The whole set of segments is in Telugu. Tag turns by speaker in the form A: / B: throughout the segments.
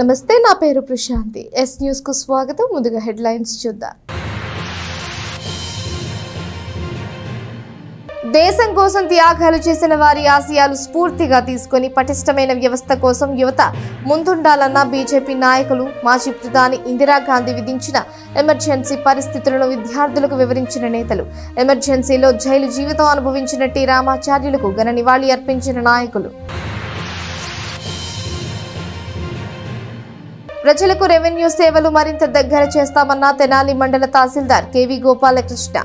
A: నమస్తే, నా పేరు ప్రశాంతి. ఎస్ న్యూస్ కు స్వాగతం. ముందుగా హెడ్లైన్స్ చూద్దాం. దేశం కోసం త్యాగాలు చేసిన వారి ఆశయాలు స్ఫూర్తిగా తీసుకుని పటిష్టమైన వ్యవస్థ కోసం యువత ముందుండాలన్న బీజేపీ నాయకులు, మాజీ ప్రధాని ఇందిరాగాంధీ విధించిన ఎమర్జెన్సీ పరిస్థితులను విద్యార్థులకు వివరించిన నేతలు, ఎమర్జెన్సీలో జైలు జీవితం అనుభవించిన టి రామాచార్యులకు ఘన నివాళి అర్పించిన నాయకులు, ప్రజలకు రెవెన్యూ సేవలు మరింత దగ్గర చేస్తామన్న తెనాలి మండల తహసీల్దార్ కేవి గోపాలకృష్ణ.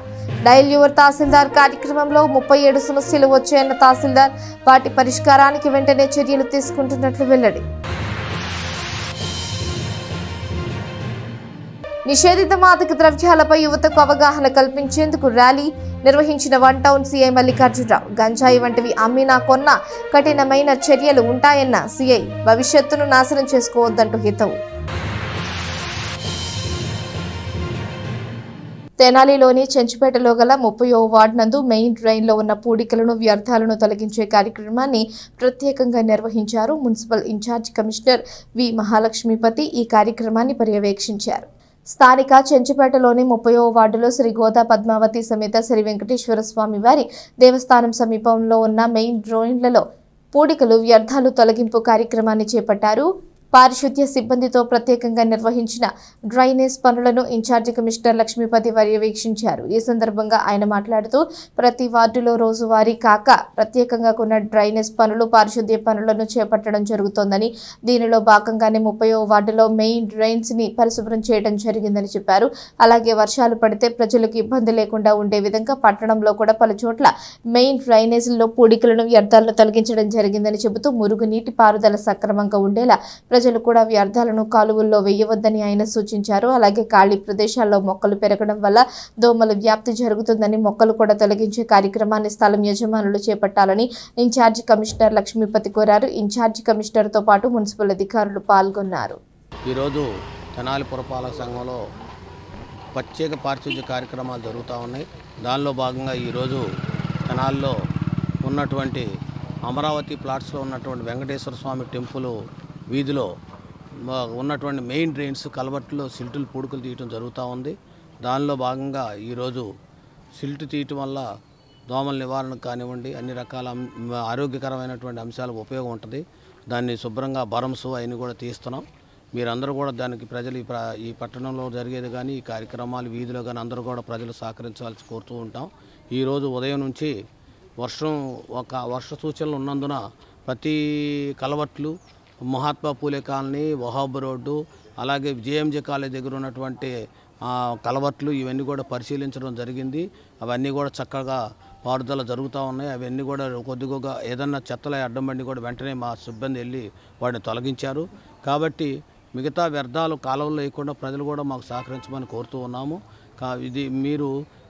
A: డయల్ యువర్ తహసీల్దార్ కార్యక్రమంలో 37 సమస్యలు వచ్చాయన్న తహసీల్దార్, వాటి పరిష్కారానికి వెంటనే చర్యలు తీసుకుంటున్నట్లు వెల్లడి. నిషేధిత మాదక ద్రవ్యాలపై యువతకు అవగాహన కల్పించేందుకు ర్యాలీ నిర్వహించిన వన్ టౌన్ సీఐ మల్లికార్జునరావు. గంజాయి వంటివి అమ్మినా కొన్నా కఠినమైన చర్యలు ఉంటాయన్న సీఐ, భవిష్యత్తును నాశనం చేసుకోవద్దంటూ హితవు. తెనాలిలోని చెంచుపేటలో గల 30వ వార్డు నందు మెయిన్ డ్రైన్లో ఉన్న పూడికలను, వ్యర్థాలను తొలగించే కార్యక్రమాన్ని ప్రత్యేకంగా నిర్వహించారు. మున్సిపల్ ఇన్ఛార్జ్ కమిషనర్ వి మహాలక్ష్మీపతి ఈ కార్యక్రమాన్ని పర్యవేక్షించారు. స్థానిక చెంచుపేటలోని 30వ వార్డులో శ్రీ గోదా పద్మావతి సమేత శ్రీ వెంకటేశ్వర స్వామి వారి దేవస్థానం సమీపంలో ఉన్న మెయిన్ డ్రైన్లలో పూడికలు, వ్యర్థాలు తొలగింపు కార్యక్రమాన్ని చేపట్టారు. పారిశుద్ధ్య సిబ్బందితో ప్రత్యేకంగా నిర్వహించిన డ్రైనేజ్ పనులను ఇన్ఛార్జి కమిషనర్ లక్ష్మీపతి పర్యవేక్షించారు. ఈ సందర్భంగా ఆయన మాట్లాడుతూ, ప్రతి వార్డులో రోజువారీ కాక ప్రత్యేకంగా కొన్న డ్రైనేజ్ పనులు, పారిశుద్ధ్య పనులను చేపట్టడం జరుగుతోందని, దీనిలో భాగంగానే 30వ వార్డులో మెయిన్ డ్రైన్స్ ని పరిశుభ్రం చేయడం జరిగిందని చెప్పారు. అలాగే వర్షాలు పడితే ప్రజలకు ఇబ్బంది లేకుండా ఉండే విధంగా పట్టణంలో కూడా పలు చోట్ల మెయిన్ డ్రైనేజీల్లో పూడికలను, వ్యర్థాలను తొలగించడం జరిగిందని చెబుతూ, మురుగునీటి పారుదల సక్రమంగా ఉండేలా ప్రజలు కూడా వ్యర్థాలను కాలువల్లో వేయవద్దని ఆయన సూచించారు. అలాగే ఖాళీ ప్రదేశాల్లో మొక్కలు పెరగడం వల్ల దోమల వ్యాప్తి జరుగుతుందని, మొక్కలు కూడా తొలగించే కార్యక్రమాన్ని స్థలం యజమానులు చేపట్టాలని ఇన్ఛార్జి కమిషనర్ లక్ష్మీపతి కోరారు. ఇన్ఛార్జి కమిషనర్తో పాటు మున్సిపల్ అధికారులు పాల్గొన్నారు.
B: ఈరోజు తెనాలి పురపాలక సంఘంలో ప్రత్యేక పారిశుద్ధ్య కార్యక్రమాలు జరుగుతూ ఉన్నాయి. దానిలో భాగంగా ఈరోజు తెనాలిలో ఉన్నటువంటి అమరావతి ప్లాట్స్లో ఉన్నటువంటి వెంకటేశ్వర స్వామి టెంపుల్ వీధిలో ఉన్నటువంటి మెయిన్ డ్రైన్స్, కలవట్లు, సిల్టులు, పూడుకలు తీయటం జరుగుతూ ఉంది. దానిలో భాగంగా ఈరోజు సిల్టు తీయటం వల్ల దోమల నివారణకు కానివ్వండి, అన్ని రకాల ఆరోగ్యకరమైనటువంటి అంశాలకు ఉపయోగం ఉంటుంది. దాన్ని శుభ్రంగా బరమ్స్ అవన్నీ కూడా తీస్తున్నాం. మీరందరూ కూడా దానికి ప్రజలు ఈ పట్టణంలో జరిగేది కానీ, ఈ కార్యక్రమాలు వీధిలో కానీ అందరూ కూడా ప్రజలు సహకరించాల్సి కోరుతూ ఉంటాం. ఈరోజు ఉదయం నుంచి వర్ష సూచనలు ఉన్నందున ప్రతి కలవట్లు, మహాత్మా పూలే కాలనీ, వహాబ్ రోడ్డు, అలాగే జేఎంజే కాలేజ్ దగ్గర ఉన్నటువంటి కలవట్లు ఇవన్నీ కూడా పరిశీలించడం జరిగింది. అవన్నీ కూడా చక్కగా పారుదల జరుగుతూ ఉన్నాయి. అవన్నీ కూడా కొద్దిగా ఏదన్నా చెత్తల అడ్డం బండి కూడా వెంటనే మా సిబ్బంది వెళ్ళి వాటిని తొలగించారు. కాబట్టి మిగతా వ్యర్థాలు కాలువల్లో వేయకుండా ప్రజలు కూడా మాకు సహకరించమని కోరుతూ ఉన్నాము. ఇది మీరు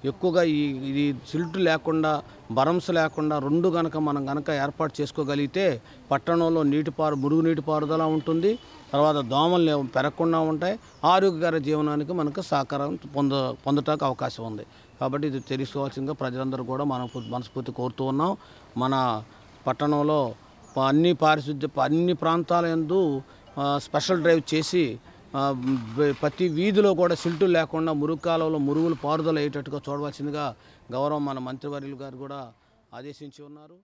B: ఎక్కువగా ఇది సిల్ట్ లేకుండా, బరమ్స్ లేకుండా రెండు మనం ఏర్పాటు చేసుకోగలిగితే పట్టణంలో మురుగునీటి పారుదల ఉంటుంది. తర్వాత దోమలు పెరగకుండా ఉంటాయి. ఆరోగ్యకర జీవనానికి మనకు సహకారం పొందటానికి అవకాశం ఉంది. కాబట్టి ఇది తెలుసుకోవాల్సిందిగా ప్రజలందరూ కూడా మనం మనస్ఫూర్తి కోరుతూ ఉన్నాం. మన పట్టణంలో అన్ని ప్రాంతాల యందు స్పెషల్ డ్రైవ్ చేసి ప్రతి వీధిలో కూడా సిల్టులు లేకుండా మురుగు కాలంలో మురుగులు పారుదల అయ్యేటట్టుగా చూడవలసిందిగా గౌరవం మన మంత్రివర్యులు గారు కూడా ఆదేశించి ఉన్నారు.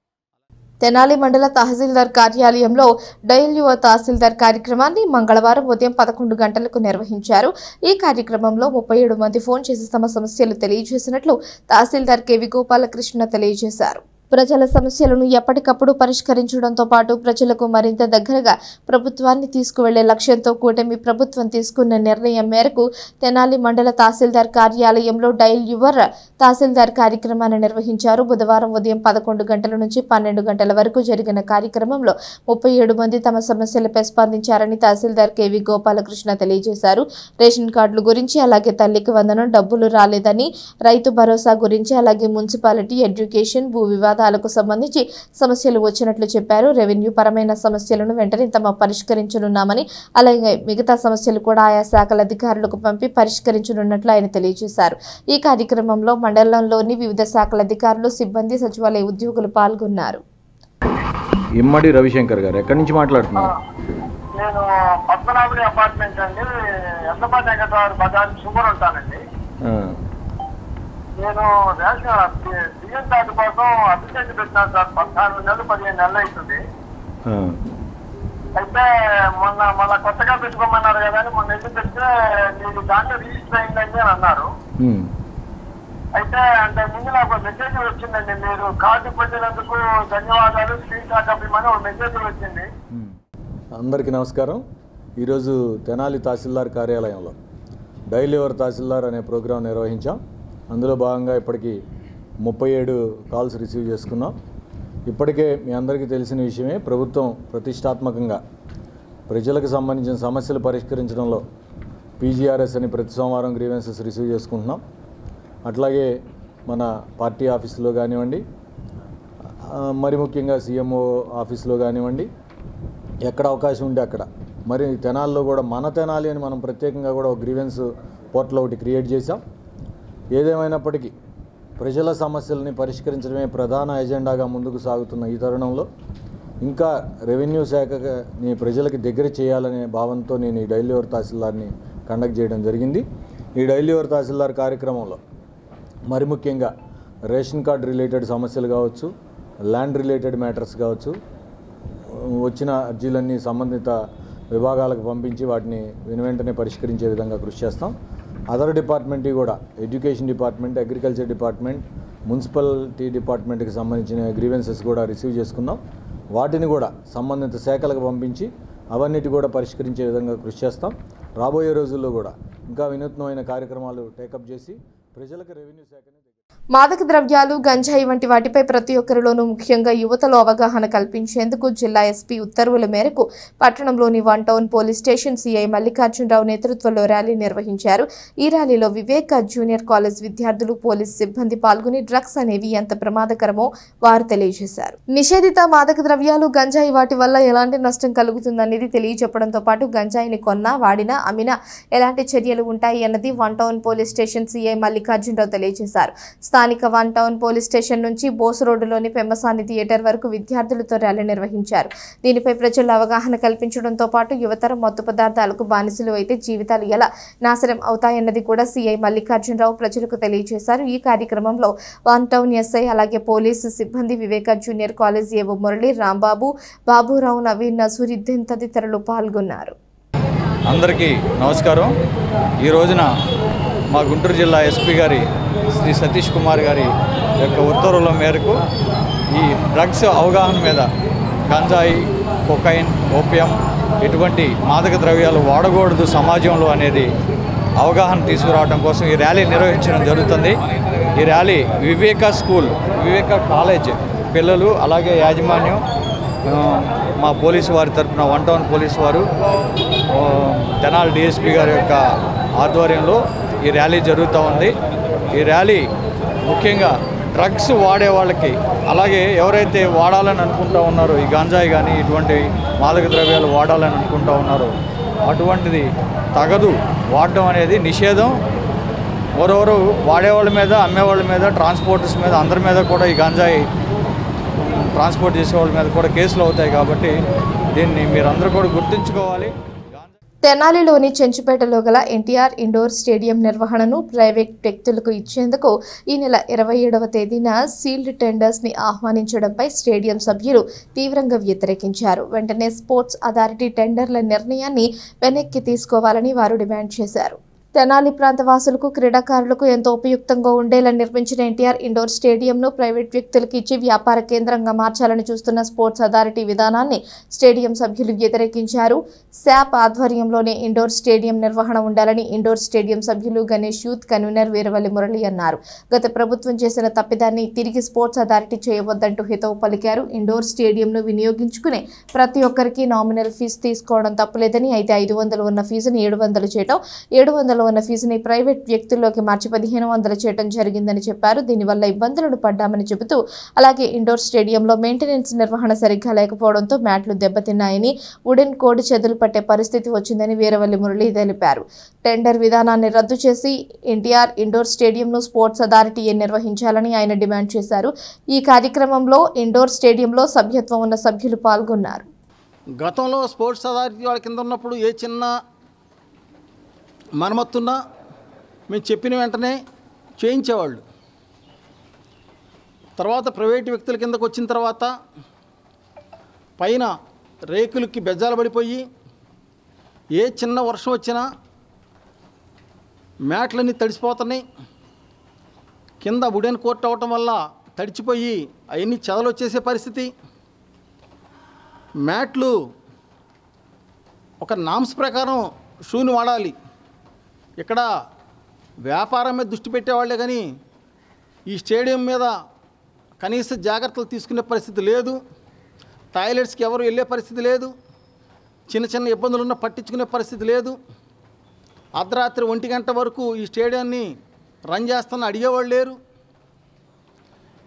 A: తెనాలి మండల తహసీల్దార్ కార్యాలయంలో డయల్ యువర్ తహసీల్దార్ కార్యక్రమాన్ని మంగళవారం ఉదయం 11 గంటలకు నిర్వహించారు. ఈ కార్యక్రమంలో 37 మంది ఫోన్ చేసి తమ సమస్యలు తెలియజేసినట్లు తహసీల్దార్ కేవి గోపాలకృష్ణ తెలియజేశారు. ప్రజల సమస్యలను ఎప్పటికప్పుడు పరిష్కరించడంతో పాటు ప్రజలకు మరింత దగ్గరగా ప్రభుత్వాన్ని తీసుకువెళ్లే లక్ష్యంతో కూటమి ప్రభుత్వం తీసుకున్న నిర్ణయం మేరకు తెనాలి మండల తహసీల్దార్ కార్యాలయంలో డయల్ యువర్ తహసీల్దార్ కార్యక్రమాన్ని నిర్వహించారు. బుధవారం ఉదయం 11 గంటల నుంచి 12 గంటల వరకు జరిగిన కార్యక్రమంలో 37 మంది తమ సమస్యలపై స్పందించారని తహసీల్దార్ కేవి గోపాలకృష్ణ తెలియజేశారు. రేషన్ కార్డుల గురించి, అలాగే తల్లికి వందనం డబ్బులు రాలేదని, రైతు భరోసా గురించి, అలాగే మున్సిపాలిటీ, ఎడ్యుకేషన్, భూ వివాదాలకు సంబంధించి సమస్యలు వచ్చినట్లు చెప్పారు. రెవెన్యూ పరమైన సమస్యలను వెంటనే తమ పరిష్కరించనున్నామని, అలాగే మిగతా సమస్యలు కూడా ఆయా శాఖల అధికారులకు పంపి పరిష్కరించనున్నట్లు ఆయన తెలియజేశారు. ఈ కార్యక్రమంలో మండలంలోని వివిధ శాఖల అధికారులు, సిబ్బంది, సచివాలయ ఉద్యోగులు పాల్గొన్నారు.
C: ఇమ్మడి రవిశంకర్ గారు ఎక్కడి నుంచి మాట్లాడుతున్నారు? నేను పద్మనాభుడి అపార్ట్మెంట్ అండి, ఎంతపాటి వెంకటరావు బజార్ షుగర్ ఉంటానండి. నేను బియ్యం కార్డు కోసం అప్లికేషన్ పెట్టినాను సార్. 14 నెలలు 15 నెలలు అవుతుంది. అయితే మొన్న కొత్తగా పెట్టుకోమన్నారు కదా అని మొన్న ఎందుకు పెడితే మీకు దాంట్లో రిజిస్టర్ అయిందండి అని అన్నారు. అయితే అంటే ముందు నాకు మెసేజ్ వచ్చిందండి, మీరు కార్డు పొందినందుకు ధన్యవాదాలు, స్క్రీన్ షాట్ అవ్వమని ఒక మెసేజ్ వచ్చింది.
D: అందరికీ నమస్కారం. ఈరోజు తెనాలి తహసీల్దార్ కార్యాలయంలో డైలీ యువర్ తహసీల్దార్ అనే ప్రోగ్రాం నిర్వహించాం. అందులో భాగంగా ఇప్పటికీ 37 కాల్స్ రిసీవ్ చేసుకున్నాం. ఇప్పటికే మీ అందరికీ తెలిసిన విషయమే, ప్రభుత్వం ప్రతిష్టాత్మకంగా ప్రజలకు సంబంధించిన సమస్యలు పరిష్కరించడంలో పీజీఆర్ఎస్ అని ప్రతి సోమవారం గ్రీవెన్సెస్ రిసీవ్ చేసుకుంటున్నాం. అట్లాగే మన పార్టీ ఆఫీసులో కానివ్వండి, మరి ముఖ్యంగా సీఎంఓ ఆఫీసులో కానివ్వండి, ఎక్కడ అవకాశం ఉంటే అక్కడ. మరి తెనాల్లో కూడా మన తెనాలి అని మనం ప్రత్యేకంగా కూడా ఒక గ్రీవెన్స్ పోర్టల్ ఒకటి క్రియేట్ చేశాం. ఏదేమైనప్పటికీ ప్రజల సమస్యలని పరిష్కరించడమే ప్రధాన ఎజెండాగా ముందుకు సాగుతున్న ఈ తరుణంలో ఇంకా రెవెన్యూ శాఖని ప్రజలకి దగ్గర చేయాలనే భావంతో నేను ఈ డైలీ యువర్ తహసీల్దార్ని కండక్ట్ చేయడం జరిగింది. ఈ డైలీ యువర్ తహసీల్దార్ కార్యక్రమంలో మరి ముఖ్యంగా రేషన్ కార్డ్ రిలేటెడ్ సమస్యలు కావచ్చు, ల్యాండ్ రిలేటెడ్ మ్యాటర్స్ కావచ్చు, వచ్చిన అర్జీలన్నీ సంబంధిత విభాగాలకు పంపించి వాటిని వెంటనే పరిష్కరించే విధంగా కృషి చేస్తాం. అదర్ డిపార్ట్మెంట్ కూడా education department, agriculture department, municipality డిపార్ట్మెంట్కి సంబంధించిన గ్రీవెన్సెస్ కూడా రిసీవ్ చేసుకున్నాం. వాటిని కూడా సంబంధిత శాఖలకు పంపించి అవన్నిటి కూడా పరిష్కరించే విధంగా కృషి చేస్తాం. రాబోయే రోజుల్లో కూడా ఇంకా వినూత్నమైన కార్యక్రమాలు టేకప్ చేసి ప్రజలకు రెవెన్యూ శాఖని
A: మాదక ద్రవ్యాలు, గంజాయి వంటి వాటిపై ప్రతి ఒక్కరిలోనూ ముఖ్యంగా యువతలో అవగాహన కల్పించేందుకు జిల్లా ఎస్పీ ఉత్తర్వుల మేరకు పట్టణంలోని 1 town police station CI Mallikarjunarao నేతృత్వంలో ర్యాలీ నిర్వహించారు. ఈ ర్యాలీలో వివేక జూనియర్ కాలేజ్ విద్యార్థులు, పోలీస్ సిబ్బంది పాల్గొని డ్రగ్స్ అనేవి ఎంత ప్రమాదకరమో వారు తెలియజేశారు. నిషేధిత మాదక ద్రవ్యాలు, గంజాయి వాటి వల్ల ఎలాంటి నష్టం కలుగుతుందనేది తెలియజెప్పడంతో పాటు గంజాయిని కొన్నా, వాడినా, అమ్మినా ఎలాంటి చర్యలు ఉంటాయి అన్నది 1 town police station CI Mallikarjunarao తెలియజేశారు. స్థానిక 1 టౌన్ పోలీస్ స్టేషన్ నుంచి బోస్ రోడ్డులోని పెమ్మసాని థియేటర్ వరకు విద్యార్థులతో ర్యాలీ నిర్వహించారు. దీనిపై ప్రజల్లో అవగాహన కల్పించడంతో పాటు యువతరం మత్తు పదార్థాలకు బానిసలు అయితే జీవితాలు ఎలా నాశనం అవుతాయన్నది కూడా సీఐ మల్లికార్జునరావు ప్రజలకు తెలియజేశారు. ఈ కార్యక్రమంలో 1 టౌన్ ఎస్ఐ, అలాగే పోలీసు సిబ్బంది, వివేక జూనియర్ కాలేజ్ ఏవో మురళి, రాంబాబు, బాబురావు, నవీన్, నసూరుద్దీన్ తదితరులు పాల్గొన్నారు.
E: అందరికీ నమస్కారం. ఈ రోజున మా గుంటూరు జిల్లా ఎస్పీ గారి శ్రీ సతీష్ కుమార్ గారి యొక్క ఉత్తర్వుల మేరకు ఈ డ్రగ్స్ అవగాహన మీద గంజాయి, కొకైన్, ఓపియం ఎటువంటి మాదక ద్రవ్యాలు వాడకూడదు సమాజంలో అనేది అవగాహన తీసుకురావడం కోసం ఈ ర్యాలీ నిర్వహించడం జరుగుతుంది. ఈ ర్యాలీ వివేక స్కూల్, వివేక కాలేజ్ పిల్లలు, అలాగే యాజమాన్యం, మా పోలీసు వారి తరఫున 1 టౌన్ పోలీసు వారు, తెనాలి డిఎస్పీ గారి యొక్క ఆధ్వర్యంలో ఈ ర్యాలీ జరుగుతూ ఉంది. ఈ ర్యాలీ ముఖ్యంగా డ్రగ్స్ వాడే వాళ్ళకి, అలాగే ఎవరైతే వాడాలని అనుకుంటూ ఉన్నారో ఈ గంజాయి కానీ ఇటువంటి మాదక ద్రవ్యాలు వాడాలని అనుకుంటూ ఉన్నారో అటువంటిది తగదు, వాడడం అనేది నిషేధం. మరోవరు వాడేవాళ్ళ మీద, అమ్మేవాళ్ళ మీద, ట్రాన్స్పోర్టర్స్ మీద, అందరి మీద కూడా ఈ గంజాయి ట్రాన్స్పోర్ట్ చేసేవాళ్ళ మీద కూడా కేసులు అవుతాయి. కాబట్టి దీన్ని మీరందరూ కూడా గుర్తుంచుకోవాలి.
A: తెనాలిలోని చెంచుపేటలో గల ఎన్టీఆర్ ఇండోర్ స్టేడియం నిర్వహణను ప్రైవేట్ వ్యక్తులకు ఇచ్చేందుకు ఈ నెల 27వ తేదీన సీల్డ్ టెండర్స్ ని ఆహ్వానించడంపై స్టేడియం సభ్యులు తీవ్రంగా వ్యతిరేకించారు. వెంటనే స్పోర్ట్స్ అథారిటీ టెండర్ల నిర్ణయాన్ని వెనక్కి తీసుకోవాలని వారు డిమాండ్ చేశారు. తెనాలి ప్రాంత వాసులకు, క్రీడాకారులకు ఎంతో ఉపయుక్తంగా ఉండేలా నిర్మించిన ఎన్టీఆర్ ఇండోర్ స్టేడియంను ప్రైవేట్ వ్యక్తులకు ఇచ్చి వ్యాపార కేంద్రంగా మార్చాలని చూస్తున్న స్పోర్ట్స్ అథారిటీ విధానాన్ని స్టేడియం సభ్యులు వ్యతిరేకించారు. శాప్ ఆధ్వర్యంలోనే ఇండోర్ స్టేడియం నిర్వహణ ఉండాలని ఇండోర్ స్టేడియం సభ్యులు గణేష్ యూత్ కన్వీనర్ వీరవల్లి మురళి అన్నారు. గత ప్రభుత్వం చేసిన తప్పిదాన్ని తిరిగి స్పోర్ట్స్ అథారిటీ చేయవద్దంటూ హితవు పలికారు. ఇండోర్ స్టేడియంను వినియోగించుకునే ప్రతి ఒక్కరికి నామినల్ ఫీజు తీసుకోవడం తప్పులేదని, అయితే 500 ఉన్న ఫీజుని 700 చేయడం, 700 ఉన్న ఫీజుని ప్రైవేట్ వ్యక్తుల్లోకి మార్చి 1500 చేయడం జరిగిందని చెప్పారు. దీనివల్ల ఇబ్బందులను పడ్డామని చెబుతూ, అలాగే ఇండోర్ స్టేడియంలో మెయింటెనెన్స్ నిర్వహణ సరిగ్గా లేకపోవడంతో మ్యాట్లు దెబ్బతిన్నాయని, వుడెన్ కోడి చెదలు పట్టే పరిస్థితి వచ్చిందని వీరవల్లి మురళి తెలిపారు. టెండర్ విధానాన్ని రద్దు చేసి ఎన్టీఆర్ ఇండోర్ స్టేడియంను స్పోర్ట్స్ అథారిటీయే నిర్వహించాలని ఆయన డిమాండ్ చేశారు. ఈ కార్యక్రమంలో ఇండోర్ స్టేడియంలో సభ్యత్వం ఉన్న సభ్యులు పాల్గొన్నారు.
F: గతంలో స్పోర్ట్స్ అథారిటీ వాళ్ళ కింద ఉన్నప్పుడు ఏ చిన్న మరమ్మతున్నా మేము చెప్పిన వెంటనే చేయించేవాళ్ళు. తర్వాత ప్రైవేటు వ్యక్తుల కిందకు వచ్చిన తర్వాత పైన రేకులకి బెజ్జాలు పడిపోయి ఏ చిన్న వర్షం వచ్చినా మ్యాట్లన్నీ తడిసిపోతున్నాయి. కింద వుడెన్ కోట్ అవటం వల్ల తడిచిపోయి అవన్నీ చెదలు వచ్చేసే పరిస్థితి. మ్యాట్లు ఒక నామ్స్ ప్రకారం షూని వాడాలి. ఇక్కడ వ్యాపారం మీద దృష్టి పెట్టేవాళ్ళే కానీ ఈ స్టేడియం మీద కనీస జాగ్రత్తలు తీసుకునే పరిస్థితి లేదు. టాయిలెట్స్కి ఎవరు వెళ్ళే పరిస్థితి లేదు. చిన్న చిన్న ఇబ్బందులున్న పట్టించుకునే పరిస్థితి లేదు. అర్ధరాత్రి 1 గంట వరకు ఈ స్టేడియాన్ని రన్ చేస్తానని అడిగేవాళ్ళు లేరు.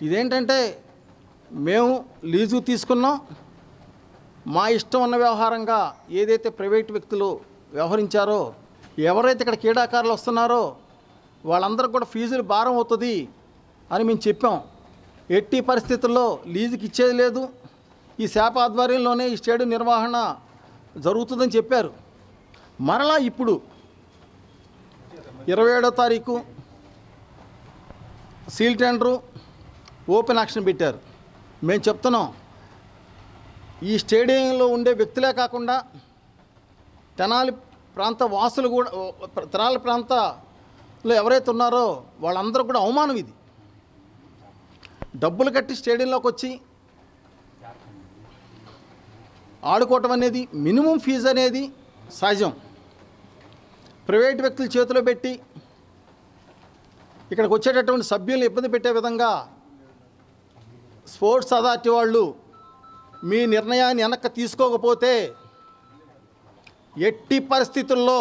F: ఇదేంటంటే మేము లీజు తీసుకున్నాం, మా ఇష్టం ఉన్న వ్యవహారంగా ఏదైతే ప్రైవేట్ వ్యక్తులు వ్యవహరించారో, ఎవరైతే ఇక్కడ క్రీడాకారులు వస్తున్నారో వాళ్ళందరికీ కూడా ఫీజులు భారం అవుతుంది అని మేము చెప్పాం. ఎట్టి పరిస్థితుల్లో లీజుకి ఇచ్చేది లేదు, ఈ శాప ఆధ్వర్యంలోనే ఈ స్టేడియం నిర్వహణ జరుగుతుందని చెప్పారు. మరలా ఇప్పుడు 27వ తారీఖు సీల్ టెండరు ఓపెన్ యాక్షన్ పెట్టారు. మేము చెప్తున్నాం, ఈ స్టేడియంలో ఉండే వ్యక్తులే కాకుండా తెనాలి ప్రాంత వాసులు కూడా, తెనాలి ప్రాంతంలో ఎవరైతే ఉన్నారో వాళ్ళందరూ కూడా అవమానం ఇది. డబ్బులు కట్టి స్టేడియంలోకి వచ్చి ఆడుకోవటం అనేది, మినిమం ఫీజు అనేది సహజం. ప్రైవేట్ వ్యక్తుల చేతిలో పెట్టి ఇక్కడికి వచ్చేటటువంటి సభ్యులను ఇబ్బంది పెట్టే విధంగా స్పోర్ట్స్ అథారిటీ వాళ్ళు మీ నిర్ణయాన్ని వెనక్కి తీసుకోకపోతే ఎట్టి పరిస్థితుల్లో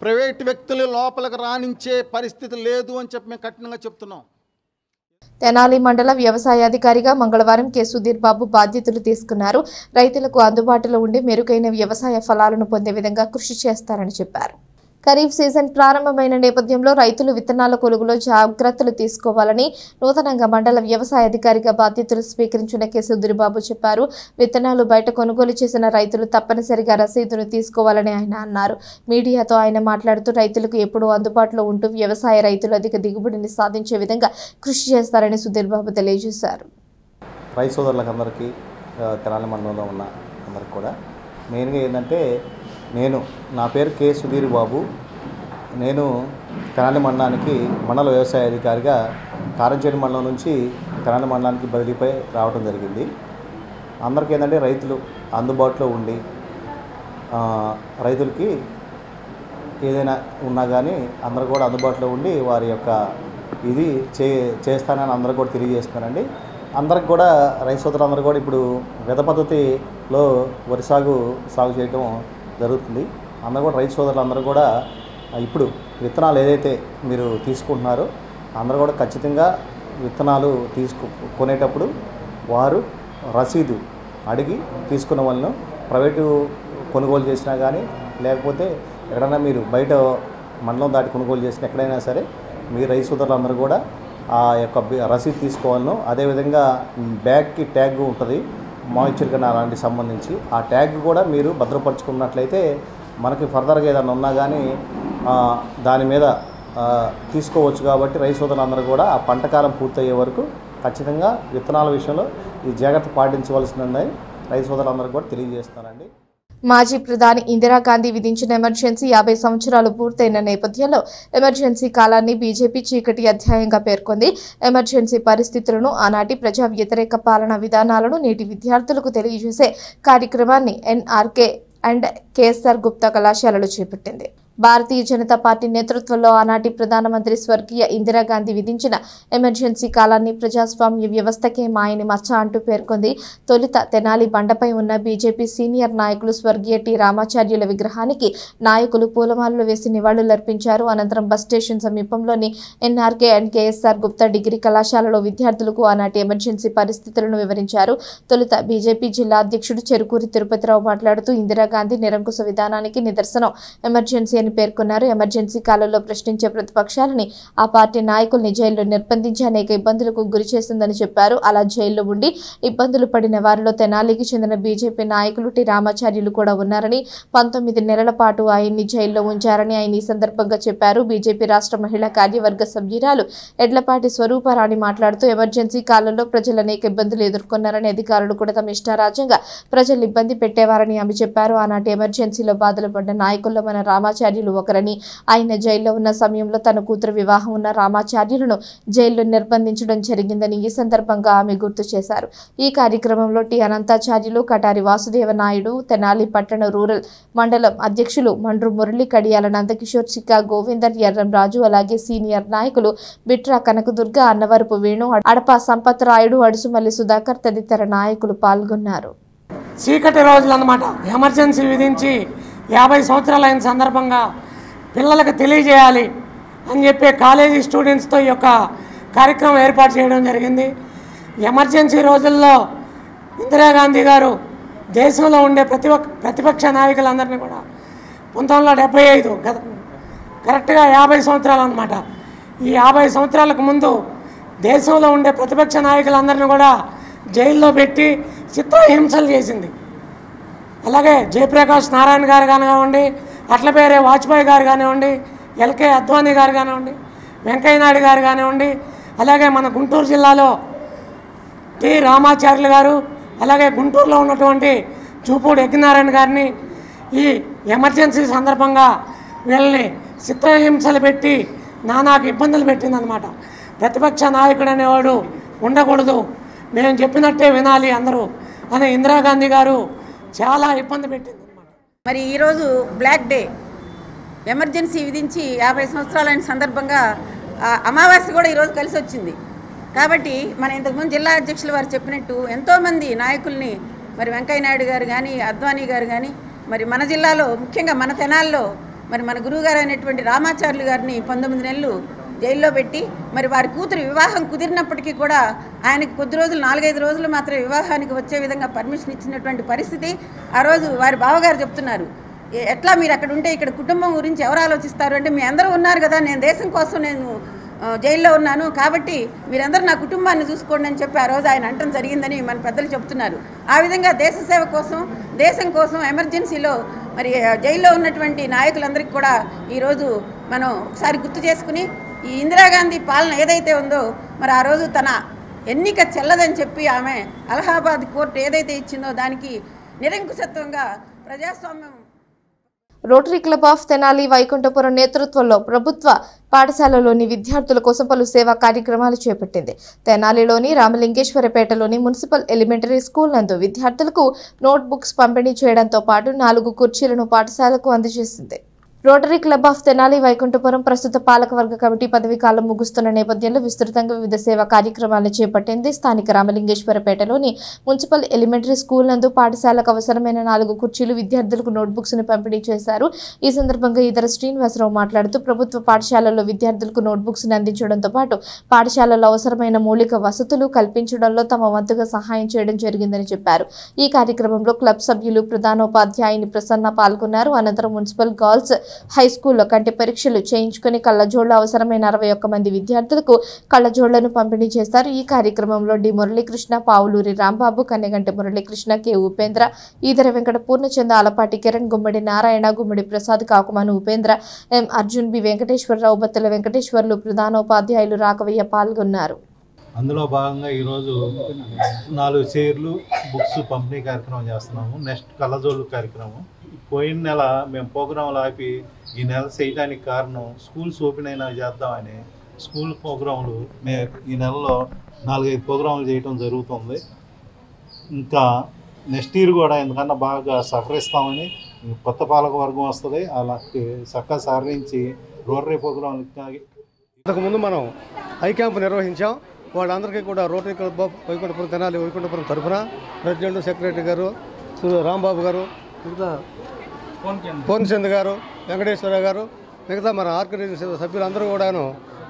F: ప్రైవేట్ వ్యక్తులు లోపలికి రాణించే పరిస్థితి లేదు అని చెప్పి మేము కఠినంగా చెప్తున్నాం.
A: తెనాలి మండల వ్యవసాయాధికారిగా మంగళవారం కె సుధీర్ బాబు బాధ్యతలు తీసుకున్నారు. రైతులకు అందుబాటులో ఉండే మెరుగైన వ్యవసాయ ఫలాలను పొందే విధంగా కృషి చేస్తారని చెప్పారు. ఖరీఫ్ సీజన్ ప్రారంభమైన నేపథ్యంలో రైతులు విత్తనాల కొనుగోలులో జాగ్రత్తలు తీసుకోవాలని నూతనంగా మండల వ్యవసాయ అధికారిగా బాధ్యతలు స్వీకరించిన కె సుధీర్ బాబు చెప్పారు. విత్తనాలు బయట కొనుగోలు చేసిన రైతులు తప్పనిసరిగా రసీదును తీసుకోవాలని ఆయన అన్నారు. మీడియాతో ఆయన మాట్లాడుతూ రైతులకు ఎప్పుడూ అందుబాటులో ఉంటూ వ్యవసాయ రైతులు అధిక దిగుబడిని సాధించే విధంగా కృషి చేస్తారని సుధీర్ బాబు తెలియజేశారు.
G: రైతు సోదరులకు అందరికీ, తెనాలి మండలంలో ఉన్న అందరికి కూడా మెయిన్గా ఏంటంటే, నా పేరు కె సుధీర్ బాబు. నేను తెనాలి మండలానికి మండల వ్యవసాయ అధికారిగా కారంచేడు మండలం నుంచి తెనాలి మండలానికి బదిలీపై రావడం జరిగింది. అందరికీ ఏంటంటే రైతులు అందుబాటులో ఉండి, రైతులకి ఏదైనా ఉన్నా కానీ అందరూ కూడా అందుబాటులో ఉండి వారి యొక్క ఇది చేస్తానని అందరూ కూడా తెలియజేస్తున్నారండి. అందరికి కూడా రైతు సోదరులు అందరూ కూడా ఇప్పుడు వెద పద్ధతిలో వరి సాగు చేయడం జరుగుతుంది. అందరూ కూడా రైతు సోదరులు అందరూ కూడా ఇప్పుడు విత్తనాలు ఏదైతే మీరు తీసుకుంటున్నారో అందరూ కూడా ఖచ్చితంగా విత్తనాలు కొనేటప్పుడు వారు రసీదు అడిగి తీసుకున్న వాళ్ళను ప్రైవేటు కొనుగోలు చేసినా కానీ, లేకపోతే ఎక్కడైనా మీరు బయట మండలం దాటి కొనుగోలు చేసినా ఎక్కడైనా సరే మీ రైతు సోదరులు అందరూ కూడా ఆ యొక్క రసీదు తీసుకోవాలను. అదేవిధంగా బ్యాగ్కి ట్యాగ్ ఉంటుంది, మాయిశ్చర్ కన్నా అలాంటి సంబంధించి ఆ ట్యాగ్ కూడా మీరు భద్రపరుచుకున్నట్లయితే మనకి ఫర్దర్గా ఏదైనా ఉన్నా కానీ దాని మీద తీసుకోవచ్చు. కాబట్టి రైతు సోదరులందరూ కూడా ఆ పంటకాలం పూర్తయ్యే వరకు ఖచ్చితంగా విత్తనాల విషయంలో ఈ జాగ్రత్త పాటించవలసిందని రైతు సోదరులందరూ కూడా తెలియజేస్తానండి.
A: మాజీ ప్రధాని ఇందిరాగాంధీ విధించిన ఎమర్జెన్సీ 50 సంవత్సరాలు పూర్తయిన నేపథ్యంలో ఎమర్జెన్సీ కాలాన్ని బీజేపీ చీకటి అధ్యాయంగా పేర్కొంది. ఎమర్జెన్సీ పరిస్థితులను, ఆనాటి ప్రజా వ్యతిరేక పాలనా విధానాలను నేటి విద్యార్థులకు తెలియజేసే కార్యక్రమాన్ని ఎన్ఆర్కే అండ్ కేఎస్ఆర్ గుప్తా కళాశాలలు చేపట్టింది. భారతీయ జనతా పార్టీ నేతృత్వంలో ఆనాటి ప్రధానమంత్రి స్వర్గీయ ఇందిరాగాంధీ విధించిన ఎమర్జెన్సీ కాలాన్ని ప్రజాస్వామ్య వ్యవస్థకే మాయని మచ్చ అంటూ పేర్కొంది. తొలుత తెనాలి బండపై ఉన్న బీజేపీ సీనియర్ నాయకులు స్వర్గీయ టి రామాచార్యుల విగ్రహానికి నాయకులు పూలమాలలు వేసి నివాళులర్పించారు. అనంతరం బస్ స్టేషన్ సమీపంలోని NRK and KSR Gupta degree కళాశాలలో విద్యార్థులకు ఆనాటి ఎమర్జెన్సీ పరిస్థితులను వివరించారు. తొలుత బీజేపీ జిల్లా అధ్యక్షుడు చెరుకూరి తిరుపతిరావు మాట్లాడుతూ ఇందిరాగాంధీ నిరంకుశ విధానానికి నిదర్శనం ఎమర్జెన్సీ అని లేదని పేర్కొన్నారు. ఎమర్జెన్సీ కాలంలో ప్రశ్నించే ప్రతిపక్షాలని ఆ పార్టీ నాయకుల్ని జైల్లో నిర్బంధించి అనేక ఇబ్బందులకు గురి చేస్తుందని చెప్పారు. అలా జైల్లో ఉండి ఇబ్బందులు పడిన వారిలో తెనాలికి చెందిన బీజేపీ నాయకులు టి రామాచార్యులు కూడా ఉన్నారని, 19 నెలల పాటు ఆయన్ని జైల్లో ఉంచారని ఆయన ఈ సందర్భంగా చెప్పారు. బీజేపీ రాష్ట్ర మహిళా కార్యవర్గ సభ్యురాలు ఎడ్లపాటి స్వరూపారాణి మాట్లాడుతూ ఎమర్జెన్సీ కాలంలో ప్రజలు అనేక ఇబ్బందులు ఎదుర్కొన్నారని, అధికారులు కూడా తమ ఇష్టారాజ్యంగా ప్రజలు ఇబ్బంది పెట్టేవారని ఆమె చెప్పారు. ఆనాటి ఎమర్జెన్సీలో బాధలు పడ్డ నాయకుల్లో మన రామాచార్యులు ఒకరని, ఆయన జైల్లో ఉన్న సమయంలో తన కూతురు వివాహం ఉన్న రామాచార్యులను జైల్లో నిర్బంధించడం జరిగిందని ఈ సందర్భంగా ఆమె గుర్తు చేశారు. ఈ కార్యక్రమంలో టి అనంతాచార్యులు, కటారి వాసుదేవ నాయుడు, తెనాలి పట్టణ రూరల్ మండలం అధ్యక్షులు మండ్రు మురళి, కడియాల నందకిషోర్, చిక్కా గోవిందర్, ఎర్రం రాజు, అలాగే సీనియర్ నాయకులు బిట్రా కనకదుర్గ, అన్నవరపు వేణు, అడపా సంపత్ రాయుడు, అడుసుమల్లి సుధాకర్ తదితర నాయకులు పాల్గొన్నారు.
H: చీకటి రోజులు అన్నమాట. ఎమర్జెన్సీ విధించి 50 సంవత్సరాలు అయిన సందర్భంగా పిల్లలకు తెలియజేయాలి అని చెప్పి కాలేజీ స్టూడెంట్స్తో ఈ యొక్క కార్యక్రమం ఏర్పాటు చేయడం జరిగింది. ఎమర్జెన్సీ రోజుల్లో ఇందిరాగాంధీ గారు దేశంలో ఉండే ప్రతిపక్ష నాయకులందరినీ కూడా 1975 కరెక్ట్గా 50 సంవత్సరాలు అన్నమాట. ఈ 50 సంవత్సరాలకు ముందు దేశంలో ఉండే ప్రతిపక్ష నాయకులందరినీ కూడా జైల్లో పెట్టి చిత్రహింసలు చేసింది. అలాగే జయప్రకాష్ నారాయణ గారు కానివ్వండి, అట్లపేరే వాజ్పేయి గారు కానివ్వండి, ఎల్కే అద్వానీ గారు కానివ్వండి, వెంకయ్యనాయుడు గారు కానివ్వండి, అలాగే మన గుంటూరు జిల్లాలో టి రామాచార్యులు గారు, అలాగే గుంటూరులో ఉన్నటువంటి చూపూడి యజ్ఞనారాయణ గారిని ఈ ఎమర్జెన్సీ సందర్భంగా వీళ్ళని చిత్రహింసలు పెట్టి నానాకు ఇబ్బందులు పెట్టిందనమాట. ప్రతిపక్ష నాయకుడు అనేవాడు ఉండకూడదు, మేము చెప్పినట్టే వినాలి అందరూ అని ఇందిరాగాంధీ గారు చాలా ఇబ్బంది పెట్టిందనమాట.
I: మరి ఈరోజు బ్లాక్ డే ఎమర్జెన్సీ విధించి 50 సంవత్సరాలైన సందర్భంగా అమావాస్య కూడా ఈరోజు కలిసి వచ్చింది. కాబట్టి మన ఇంతకుముందు జిల్లా అధ్యక్షులు వారు చెప్పినట్టు ఎంతోమంది నాయకుల్ని మరి వెంకయ్యనాయుడు గారు కానీ, అద్వానీ గారు కానీ, మరి మన జిల్లాలో ముఖ్యంగా మన తెనాల్లో మరి మన గురువుగారు అయినటువంటి రామాచార్యులు గారిని 19 నెలలు జైల్లో పెట్టి మరి వారి కూతురు వివాహం కుదిరినప్పటికీ కూడా ఆయనకి కొద్ది రోజులు 4-5 రోజులు మాత్రమే వివాహానికి వచ్చే విధంగా పర్మిషన్ ఇచ్చినటువంటి పరిస్థితి. ఆ రోజు వారి బావగారు చెప్తున్నారు, ఎట్లా మీరు అక్కడ ఉంటే ఇక్కడ కుటుంబం గురించి ఎవరు ఆలోచిస్తారు అంటే, మీ అందరూ ఉన్నారు కదా, నేను దేశం కోసం నేను జైల్లో ఉన్నాను కాబట్టి మీరందరూ నా కుటుంబాన్ని చూసుకోండి అని చెప్పి ఆ రోజు ఆయన అంటం జరిగిందని మన పెద్దలు చెప్తున్నారు. ఆ విధంగా దేశ సేవ కోసం, దేశం కోసం ఎమర్జెన్సీలో మరి జైల్లో ఉన్నటువంటి నాయకులందరికీ కూడా ఈరోజు మనం ఒకసారి గుర్తు చేసుకుని, ఈ ఇందిరాగాంధీ పాలన ఏదైతే ఉందో మరి ఆ రోజు తన ఎన్నిక చెల్లదని చెప్పి ఆమె అలహాబాద్ కోర్టు ఏదైతే ఇచ్చిందో దానికి నిరంకుశత్వంగా ప్రజాస్వామ్యం.
A: Rotary Club of Tenali Vaikunthapuram నేతృత్వంలో ప్రభుత్వ పాఠశాలలోని విద్యార్థుల కోసం పలు సేవా కార్యక్రమాలు చేపట్టింది. తెనాలిలోని రామలింగేశ్వరపేటలోని మున్సిపల్ ఎలిమెంటరీ స్కూల్ నందు విద్యార్థులకు నోట్ బుక్స్ పంపిణీ చేయడంతో పాటు 4 కుర్చీలను పాఠశాలకు అందజేసింది. Rotary Club of Tenali Vaikunthapuram ప్రస్తుత పాలకవర్గ కమిటీ పదవీ కాలం ముగుస్తున్న నేపథ్యంలో విస్తృతంగా వివిధ సేవా కార్యక్రమాలను చేపట్టింది. స్థానిక రామలింగేశ్వరపేటలోని మున్సిపల్ ఎలిమెంటరీ స్కూల్ నందు పాఠశాలకు అవసరమైన 4 కుర్చీలు, విద్యార్థులకు నోట్బుక్స్ ను పంపిణీ చేశారు. ఈ సందర్భంగా ఇతర శ్రీనివాసరావు మాట్లాడుతూ ప్రభుత్వ పాఠశాలల్లో విద్యార్థులకు నోట్బుక్స్ ను అందించడంతో పాటు పాఠశాలలో అవసరమైన మౌలిక వసతులు కల్పించడంలో తమ వంతుగా సహాయం చేయడం జరిగిందని చెప్పారు. ఈ కార్యక్రమంలో క్లబ్ సభ్యులు, ప్రధానోపాధ్యాయుని ప్రసన్న పాల్గొన్నారు. అనంతరం మున్సిపల్ గర్ల్స్ హై స్కూల్లో కంటి పరీక్షలు చేయించుకుని కళ్ళజోళ్లు అవసరమైన 61 మంది విద్యార్థులకు కళ్ళజోళ్లను పంపిణీ చేస్తారు. ఈ కార్యక్రమంలో డి మురళీకృష్ణ, పావులూరి రాంబాబు, కన్నెగంటి మురళీకృష్ణ, కె ఉపేంద్ర, ఈదర వెంకట పూర్ణచంద, అలపాటి కిరణ్, గుమ్మడి నారాయణ, గుమ్మడి ప్రసాద్, కాకుమాను ఉపేంద్ర, ఎం అర్జున్, బి వెంకటేశ్వరరావు, బత్తల వెంకటేశ్వర్లు, ప్రధానోపాధ్యాయులు రాకవయ్య పాల్గొన్నారు.
J: అందులో భాగంగా ఈరోజు 4 చైర్లు, బుక్స్ పంపిణీ కార్యక్రమం చేస్తున్నాము. నెక్స్ట్ కళ్ళజోళ్ళు కార్యక్రమం. పోయిన నెల మేము ప్రోగ్రాంలు ఆపి ఈ నెల చేయడానికి కారణం స్కూల్స్ ఓపెన్ అయినా చేద్దామని స్కూల్ ప్రోగ్రాంలు ఈ నెలలో 4-5 ప్రోగ్రాంలు చేయడం జరుగుతుంది. ఇంకా నెక్స్ట్ ఇయర్ కూడా ఎందుకన్నా బాగా సహకరిస్తామని, కొత్త పాలక వర్గం వస్తుంది, అలాగే చక్కగా సహకరించి రోటరీ ప్రోగ్రాంలు.
K: ఇంతకుముందు మనం ఐ క్యాంప్ నిర్వహించాం. వాళ్ళందరికీ కూడా rotary Club of Vaikunthapuram Tenali Vaikunthapuram తరఫున ప్రెసిడెంట్, సెక్రటరీ గారు, రాంబాబు గారు, మిగతా పూర్ణచంద్ గారు, వెంకటేశ్వర గారు, మిగతా మన ఆర్గనైజేషన్ సభ్యులందరూ కూడాను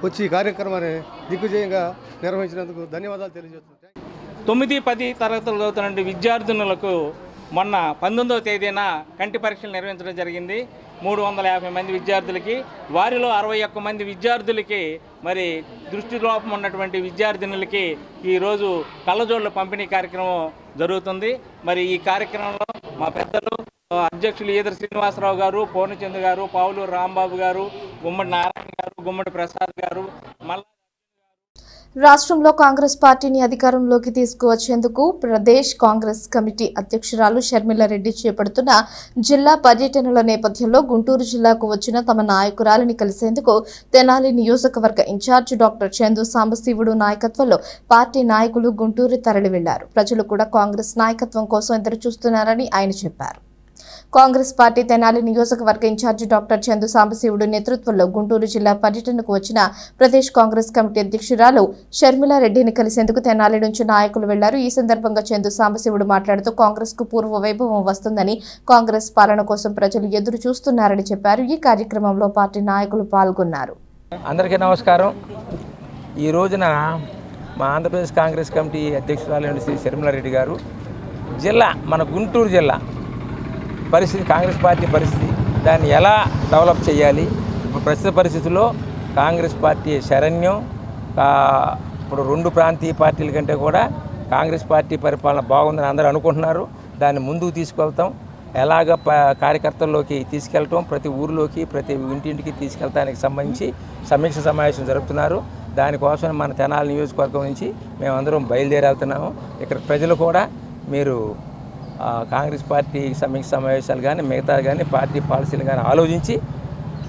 K: వచ్చి ఈ కార్యక్రమాన్ని దిగ్విజయంగా నిర్వహించినందుకు ధన్యవాదాలు తెలియజేస్తున్నాను.
L: 9-10 తరగతులు చదువుతున్న విద్యార్థినులకు మొన్న 19వ తేదీన కంటి పరీక్షలు నిర్వహించడం జరిగింది. 350 మంది విద్యార్థులకి, వారిలో 61 మంది విద్యార్థులకి మరి దృష్టి లోపం ఉన్నటువంటి విద్యార్థినులకి ఈరోజు కళ్ళజోళ్ళ పంపిణీ కార్యక్రమం జరుగుతుంది. మరి ఈ కార్యక్రమంలో మా పెద్దలు అధ్యక్షులు ఈదర శ్రీనివాసరావు గారు, పూర్ణచంద్ర గారు, పావులూరు రాంబాబు గారు, గుమ్మడి నారాయణ గారు, గుమ్మడి ప్రసాద్ గారు,
A: రాష్ట్రంలో కాంగ్రెస్ పార్టీని అధికారంలోకి తీసుకువచ్చేందుకు ప్రదేశ్ కాంగ్రెస్ కమిటీ అధ్యక్షురాలు షర్మిల రెడ్డి చేపడుతున్న జిల్లా పర్యటనల నేపథ్యంలో గుంటూరు జిల్లాకు వచ్చిన తమ నాయకురాలిని కలిసేందుకు తెనాలి నియోజకవర్గ ఇన్ఛార్జ్ డాక్టర్ చందు సాంబశివుడు నాయకత్వంలో పార్టీ నాయకులు గుంటూరు తరలి వెళ్లారు. ప్రజలు కూడా కాంగ్రెస్ నాయకత్వం కోసం ఎదురు చూస్తున్నారని ఆయన చెప్పారు. కాంగ్రెస్ పార్టీ తెనాలి నియోజకవర్గ ఇన్ఛార్జి డాక్టర్ చందు సాంబశివుడు నేతృత్వంలో గుంటూరు జిల్లా పర్యటనకు వచ్చిన ప్రదేశ్ కాంగ్రెస్ కమిటీ అధ్యక్షురాలు షర్మిల రెడ్డిని కలిసేందుకు తెనాలి నుంచి నాయకులు వెళ్లారు. ఈ సందర్భంగా చందు సాంబశివుడు మాట్లాడుతూ కాంగ్రెస్ కు పూర్వ వైభవం వస్తుందని, కాంగ్రెస్ పాలన కోసం ప్రజలు ఎదురు చూస్తున్నారని చెప్పారు. ఈ కార్యక్రమంలో పార్టీ నాయకులు పాల్గొన్నారు.
M: అందరికీ నమస్కారం. ఈ రోజున మా ఆంధ్రప్రదేశ్ కాంగ్రెస్ కమిటీ అధ్యక్షురాలు శ్రీ షర్మిల రెడ్డి గారు మన గుంటూరు జిల్లా పరిస్థితి, కాంగ్రెస్ పార్టీ పరిస్థితి, దాన్ని ఎలా డెవలప్ చేయాలి, ఇప్పుడు ప్రస్తుత పరిస్థితుల్లో కాంగ్రెస్ పార్టీ శరణ్యం, ఇప్పుడు 2 ప్రాంతీయ పార్టీల కంటే కూడా కాంగ్రెస్ పార్టీ పరిపాలన బాగుందని అందరూ అనుకుంటున్నారు. దాన్ని ముందుకు తీసుకెళ్తాం, ఎలాగ కార్యకర్తల్లోకి తీసుకెళ్ళటం, ప్రతి ఊరిలోకి ప్రతి ఇంటింటికి తీసుకెళ్తానికి సంబంధించి సమీక్ష సమావేశం జరుపుతున్నారు. దానికోసం మన తెనాలి నియోజకవర్గం నుంచి మేమందరం బయలుదేరి వెళ్తున్నాము. ఇక్కడ ప్రజలు కూడా మీరు కాంగ్రెస్ పార్టీ సమీక్ష సమావేశాలు కానీ మిగతా కానీ పార్టీ పాలసీలు కానీ ఆలోచించి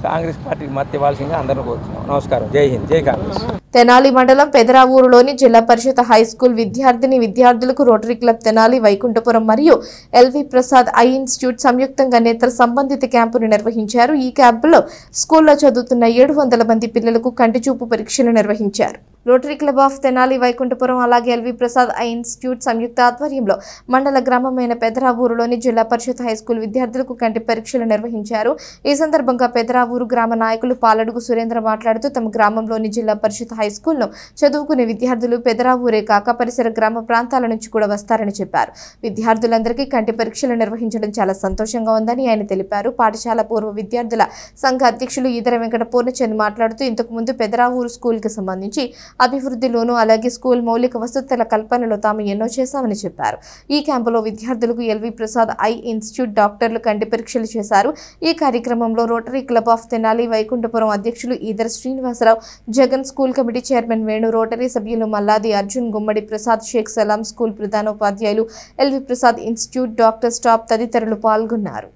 M: కాంగ్రెస్ పార్టీకి మద్దతు ఇవ్వాల్సిందిగా అందరూ కోరుతున్నాం. నమస్కారం. జై హింద్, జై కాంగ్రెస్.
A: తెనాలి మండలం పెదరావూరులోని జిల్లా పరిషత్ హైస్కూల్ విద్యార్థులకు రోటరీ క్లబ్ తెనాలి, వైకుంఠపురం మరియు ఎల్వి ప్రసాద్ ఐ ఇన్స్టిట్యూట్ సంయుక్తంగా నేత్ర సంబంధిత క్యాంపును నిర్వహించారు. ఈ క్యాంపులో స్కూల్లో చదువుతున్న 700 మంది పిల్లలకు కంటిచూపు పరీక్షలు నిర్వహించారు. Rotary Club of Tenali, Vaikunthapuram అలాగే ఎల్వి ప్రసాద్ ఐ ఇన్స్టిట్యూట్ సంయుక్త ఆధ్వర్యంలో మండల గ్రామమైన పెదరావూరులోని జిల్లా పరిషత్ హైస్కూల్ విద్యార్థులకు కంటి పరీక్షలు నిర్వహించారు. ఈ సందర్భంగా పెదరావూరు గ్రామ నాయకులు పాలడుగు సురేంద్ర మాట్లాడుతూ తమ గ్రామంలోని జిల్లా పరిషత్ హైస్కూల్ను చదువుకునే విద్యార్థులు పెదరావూరే కాక పరిసర గ్రామ ప్రాంతాల నుంచి కూడా వస్తారని చెప్పారు. విద్యార్థులందరికీ కంటి పరీక్షలు నిర్వహించడం చాలా సంతోషంగా ఉందని ఆయన తెలిపారు. పాఠశాల పూర్వ విద్యార్థుల సంఘ అధ్యక్షులు ఈదర వెంకట పూర్ణచంద్ మాట్లాడుతూ ఇంతకు ముందు పెదరావూరు స్కూల్కి సంబంధించి అభివృద్ధిలోనూ అలాగే స్కూల్ మౌలిక వసతుల కల్పనలో తాము ఎన్నో చేశామని చెప్పారు. ఈ క్యాంపులో విద్యార్థులకు ఎల్వి ప్రసాద్ ఐ ఇన్స్టిట్యూట్ డాక్టర్లు కంటి పరీక్షలు చేశారు. ఈ కార్యక్రమంలో Rotary Club of Tenali, Vaikunthapuram అధ్యక్షులు Edara Srinivasarao, Jagan school committee chairman Venu, Rotary సభ్యులు మల్లాది అర్జున్, గుమ్మడి ప్రసాద్, షేక్ సలాం, స్కూల్ ప్రధానోపాధ్యాయులు, LV Prasad institute doctor staff తదితరులు పాల్గొన్నారు.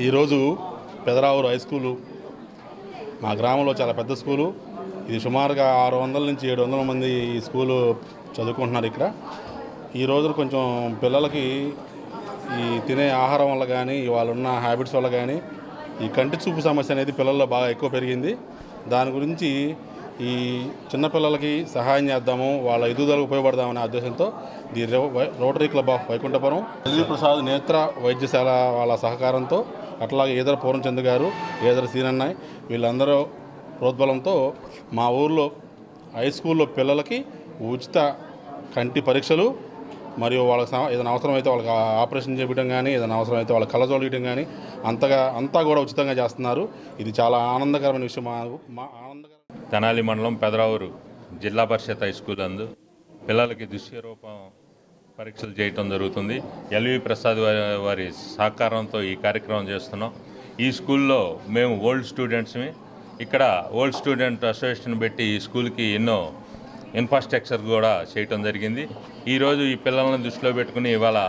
N: ఈరోజు పెదరావూరు హై స్కూలు మా గ్రామంలో చాలా పెద్ద స్కూలు. ఇది సుమారుగా 600 నుంచి 700 మంది ఈ స్కూలు చదువుకుంటున్నారు ఇక్కడ. ఈ రోజు కొంచెం పిల్లలకి ఈ తినే ఆహారం వల్ల కానీ వాళ్ళున్న హ్యాబిట్స్ వల్ల కానీ ఈ కంటి చూపు సమస్య అనేది పిల్లల్లో బాగా ఎక్కువ పెరిగింది. దాని గురించి ఈ చిన్నపిల్లలకి సహాయం చేద్దాము, వాళ్ళ ఎదుగుదలకు ఉపయోగపడదామనే ఉద్దేశంతో the Rotary Club of Vaikunthapuram, LV Prasad నేత్ర వైద్యశాల వాళ్ళ సహకారంతో, అట్లాగే ఈదర పూర్ణచంద్ గారు, ఈదర సీనన్నాయ్ వీళ్ళందరూ ప్రోద్బలంతో మా ఊర్లో హై స్కూల్లో పిల్లలకి ఉచిత కంటి పరీక్షలు మరియు వాళ్ళకి ఏదైనా అవసరమైతే వాళ్ళకి ఆపరేషన్ చేయడం కానీ, ఏదైనా అవసరమైతే వాళ్ళకి కళ్ళజోళ్ళు ఇవ్వడం కానీ అంతా కూడా ఉచితంగా చేస్తున్నారు. ఇది చాలా ఆనందకరమైన విషయం.
O: తెనాలి మండలం పెదరావూరు జిల్లా పరిషత్ హై స్కూల్ నందు పిల్లలకి దృశ్యరూపం పరీక్షలు చేయటం జరుగుతుంది. ఎల్వి ప్రసాద్ వారి సహకారంతో ఈ కార్యక్రమం చేస్తున్నాం. ఈ స్కూల్లో మేము ఓల్డ్ స్టూడెంట్స్ని, ఇక్కడ ఓల్డ్ స్టూడెంట్ అసోసియేషన్ పెట్టి ఈ స్కూల్కి ఎన్నో ఇన్ఫ్రాస్ట్రక్చర్ కూడా చేయటం జరిగింది. ఈరోజు ఈ పిల్లలను దృష్టిలో పెట్టుకుని ఇవాళ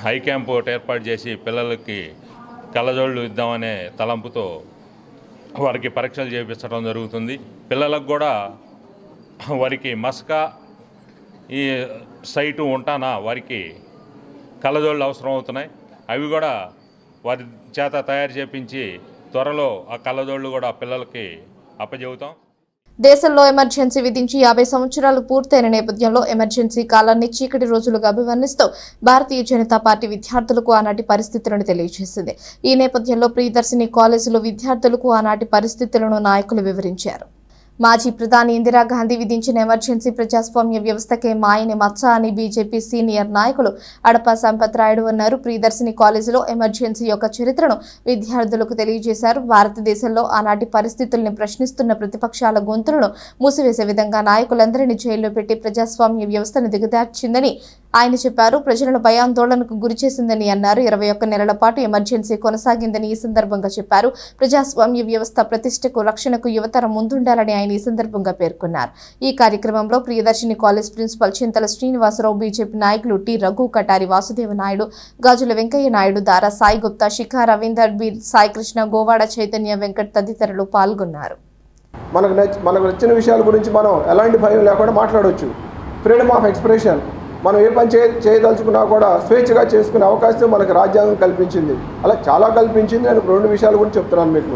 O: హై క్యాంప్ ఒకటి ఏర్పాటు చేసి పిల్లలకి కళ్ళజోళ్ళు ఇద్దామనే తలంపుతో వారికి పరీక్షలు చేయించడం జరుగుతుంది. పిల్లలకు కూడా వారికి మస్కా ఈ సైటు ఉంటానా వారికి కళ్ళజోళ్ళు అవసరం అవుతున్నాయి. అవి కూడా వారి చేత తయారు చేయించి త్వరలో ఆ కళ్ళజోళ్ళు కూడా పిల్లలకి అప్పచెబుతాం.
A: దేశంలో ఎమర్జెన్సీ విధించి 50 సంవత్సరాలు పూర్తయిన నేపథ్యంలో ఎమర్జెన్సీ కాలాన్ని చీకటి రోజులుగా అభివర్ణిస్తూ భారతీయ జనతా పార్టీ విద్యార్థులకు ఆనాటి పరిస్థితులను తెలియజేసింది. ఈ నేపథ్యంలో ప్రియదర్శిని కాలేజీలో విద్యార్థులకు ఆనాటి పరిస్థితులను నాయకులు వివరించారు. మాజీ ప్రధాని ఇందిరాగాంధీ విధించిన ఎమర్జెన్సీ ప్రజాస్వామ్య వ్యవస్థకే మాయని మచ్చ అని బీజేపీ సీనియర్ నాయకులు అడప సంపత్ రాయుడు అన్నారు. ప్రియదర్శిని కాలేజీలో ఎమర్జెన్సీ యొక్క చరిత్రను విద్యార్థులకు తెలియజేశారు. భారతదేశంలో ఆనాటి పరిస్థితుల్ని ప్రశ్నిస్తున్న ప్రతిపక్షాల గొంతులను మూసివేసే విధంగా నాయకులందరినీ జైల్లో పెట్టి ప్రజాస్వామ్య వ్యవస్థను దిగదార్చిందని ఆయన చెప్పారు. ప్రజలను భయాందోళనకు గురిచేసిందని అన్నారు. 21 నెలల పాటు ఎమర్జెన్సీ కొనసాగిందని ఈ సందర్భంగా చెప్పారు. ప్రజాస్వామ్య వ్యవస్థ ప్రతిష్టకు రక్షణకు యువతరం ముందుండాలని ఆయన ఈ సందర్భంగా పేర్కొన్నారు. ఈ కార్యక్రమంలో ప్రియదర్శిని కాలేజ్ ప్రిన్సిపల్ చింతల శ్రీనివాసరావు, బీజేపీ నాయకులు టి రఘు, కటారి వాసుదేవ నాయుడు, గాజుల వెంకయ్య నాయుడు, దారా సాయి గుప్తా, శిఖా రవీందర్, బి సాయి కృష్ణ, గోవాడ చైతన్య వెంకట్ తదితరులు పాల్గొన్నారు.
P: మనకు నచ్చిన విషయాల గురించి మనం ఎలాంటి భయం లేకుండా మాట్లాడవచ్చు. ఫ్రీడమ్ ఆఫ్ ఎక్స్ప్రెషన్, మనం ఏ పని చేయదలుచుకున్నా కూడా స్వేచ్ఛగా చేసుకునే అవకాశం మనకు రాజ్యాంగం కల్పించింది. అలా చాలా కల్పించింది. నేను 2 విషయాల గురించి చెప్తున్నాను మీకు.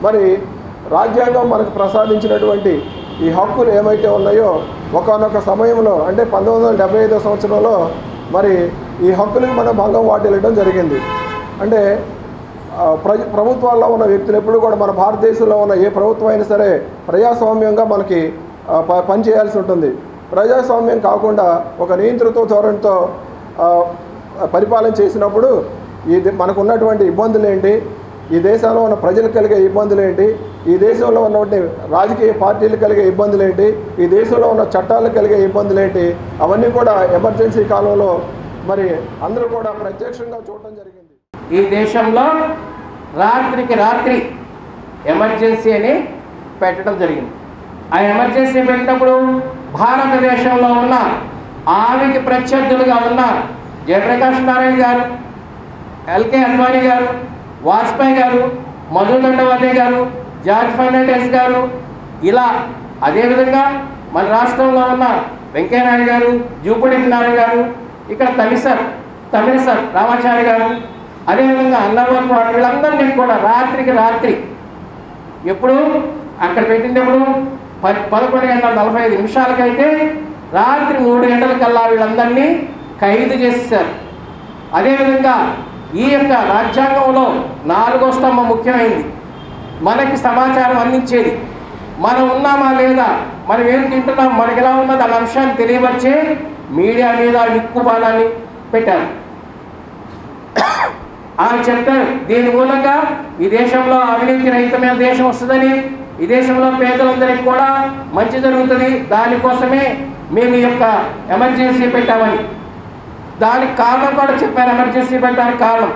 P: మరి రాజ్యాంగం మనకు ప్రసాదించినటువంటి ఈ హక్కులు ఏమైతే ఉన్నాయో ఒకానొక సమయంలో అంటే 1975 సంవత్సరంలో మరి ఈ హక్కులకు మనం భంగం వాటిల్లడం జరిగింది. అంటే ప్రభుత్వాల్లో ఉన్న వ్యక్తులు ఎప్పుడు కూడా మన భారతదేశంలో ఉన్న ఏ ప్రభుత్వం అయినా సరే ప్రజాస్వామ్యంగా మనకి పనిచేయాల్సి ఉంటుంది. ప్రజాస్వామ్యం కాకుండా ఒక నియంత్రిత ధోరణితో పరిపాలన చేసినప్పుడు మనకు ఉన్నటువంటి ఇబ్బందులు ఏంటి, ఈ దేశంలో ఉన్న ప్రజలకు కలిగే ఇబ్బందులు ఏంటి, ఈ దేశంలో ఉన్నటువంటి రాజకీయ పార్టీలు కలిగే ఇబ్బందులు ఏంటి, ఈ దేశంలో ఉన్న చట్టాలకు కలిగే ఇబ్బందులు ఏంటి, అవన్నీ కూడా ఎమర్జెన్సీ కాలంలో మరి అందరూ కూడా ప్రత్యక్షంగా చూడటం జరిగింది.
Q: ఈ దేశంలో రాత్రికి రాత్రి ఎమర్జెన్సీ అని పెట్టడం జరిగింది. ఆ ఎమర్జెన్సీ పెట్టినప్పుడు భారతదేశంలో ఉన్న ఆవికి ప్రత్యర్థులుగా ఉన్న జయప్రకాష్ నారాయణ గారు, ఎల్కే అద్వానీ గారు, వాజ్పేయి గారు, మధు దండవతి గారు, జార్జ్ ఫెర్నాండెస్ గారు, ఇలా అదేవిధంగా మన రాష్ట్రంలో ఉన్న వెంకయ్యనాయుడు గారు, జూపూడి నారాయణ గారు, ఇక్కడ తమిళసర్ రామాచారి గారు, అదేవిధంగా అన్నవరపు వీళ్ళందరినీ కూడా రాత్రికి రాత్రి ఎప్పుడు అక్కడ పెట్టినప్పుడు 11:45 రాత్రి 3 గంటలకల్లా వీళ్ళందరినీ ఖైదు చేశారు. అదేవిధంగా ఈ యొక్క రాజ్యాంగంలో 4వ స్తంభం ముఖ్యమైనది. మనకి సమాచారం అందించేది, మనం ఉన్నామా లేదా, మనం ఏం తింటున్నాం, మనకి ఎలా ఉన్నది అనే అంశాన్ని తెలియవచ్చే మీడియా మీద నిక్కుపాలని పెట్టారు. ఆయన చెప్పారు, దీని మూలంగా ఈ దేశంలో అవినీతి రహితమైన దేశం వస్తుందని, ఈ దేశంలో పేదలందరికీ కూడా మంచి జరుగుతుంది, దానికోసమే మేము ఈ యొక్క ఎమర్జెన్సీ పెట్టామని. దానికి కారణం కూడా చెప్పారు. ఎమర్జెన్సీ పెట్టడానికి కారణం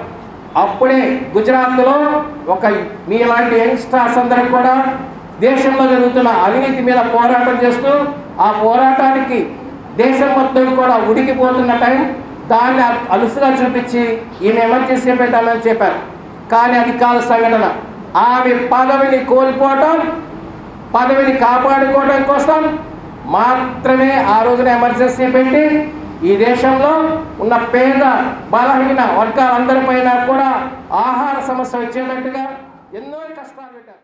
Q: అప్పుడే గుజరాత్లో ఒక మీలాంటి యంగ్స్టర్స్ అందరికి కూడా దేశంలో జరుగుతున్న అవినీతి మీద పోరాటం చేస్తూ ఆ పోరాటానికి దేశం మొత్తం కూడా ఉడికిపోతున్న టైం దాన్ని అలుసుగా చూపించి ఈమె ఎమర్జెన్సీ పెట్టాలని చెప్పారు. కానీ అది కాదు సంఘటన. ఆమె పదవిని కోల్పోవటం, పదవిని కాపాడుకోవడం కోసం మాత్రమే ఆ రోజున ఎమర్జెన్సీ పెట్టి ఈ దేశంలో ఉన్న పేద బలహీన వర్గాలందరిపైన కూడా ఆహార సమస్య వచ్చేటట్టుగా ఎన్నో కష్టాలు పెట్టారు.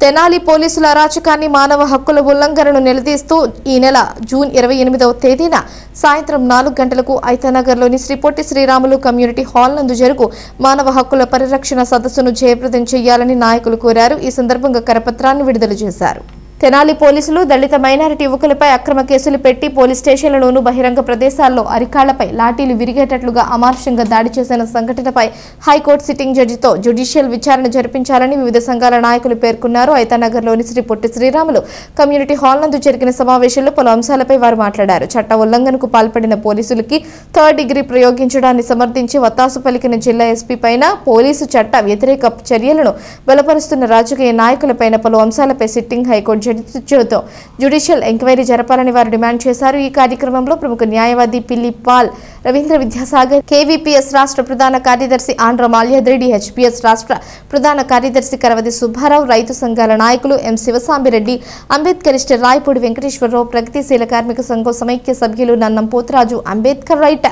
A: తెనాలి పోలీసుల అరాచకాన్ని, మానవ హక్కుల ఉల్లంఘనను నిలదీస్తూ ఈ నెల జూన్ 28వ తేదీన సాయంత్రం 4 గంటలకు ఐతానగర్లోని శ్రీ పొట్టి శ్రీరాములు కమ్యూనిటీ హాల్ నందు జరుగు మానవ హక్కుల పరిరక్షణ సదస్సును జయప్రదం చేయాలని నాయకులు కోరారు. ఈ సందర్భంగా కరపత్రాన్ని విడుదల చేశారు. తెనాలి పోలీసులు దళిత మైనారిటీ యువకులపై అక్రమ కేసులు పెట్టి పోలీస్ స్టేషన్లలోనూ బహిరంగ ప్రదేశాల్లో అరికాళ్లపై లాఠీలు విరిగేటట్లుగా అమానుషంగా దాడి చేసిన సంఘటనపై హైకోర్టు సిట్టింగ్ జడ్జితో జ్యుడిషియల్ విచారణ జరిపించాలని వివిధ సంఘాల నాయకులు పేర్కొన్నారు. ఐతానగర్లోని శ్రీ పొట్టి శ్రీరాములు కమ్యూనిటీ హాల్ నందు జరిగిన సమావేశంలో పలు అంశాలపై వారు మాట్లాడారు. చట్ట ఉల్లంఘనకు పాల్పడిన పోలీసులకి 3rd డిగ్రీ ప్రయోగించడాన్ని సమర్థించి వత్తాసు పలికిన జిల్లా ఎస్పీ పైన, పోలీసు చట్ట వ్యతిరేక చర్యలను బలపరుస్తున్న రాజకీయ నాయకులపైన పలు అంశాలపై సిట్టింగ్ హైకోర్టు జడ్జితో జ్యుడిషియల్ ఎంక్వైరీ జరపాలని వారు డిమాండ్ చేశారు. ఈ కార్యక్రమంలో ప్రముఖ న్యాయవాది పిల్లి పాల్, రవీంద్ర విద్యాసాగర్, కేవీపీఎస్ రాష్ట్ర ప్రధాన కార్యదర్శి ఆంధ్ర మాల్యాద్రెడ్డి, హెచ్పీఎస్ రాష్ట్ర ప్రధాన కార్యదర్శి కరవది సుబ్బారావు, రైతు సంఘాల నాయకులు ఎం శివసాంబిరెడ్డి, అంబేద్కరిస్ట్ రాయపూడి వెంకటేశ్వరరావు, ప్రగతిశీల కార్మిక సంఘం సమైక్య సభ్యులు నన్నం Potharaju, Ambedkar right,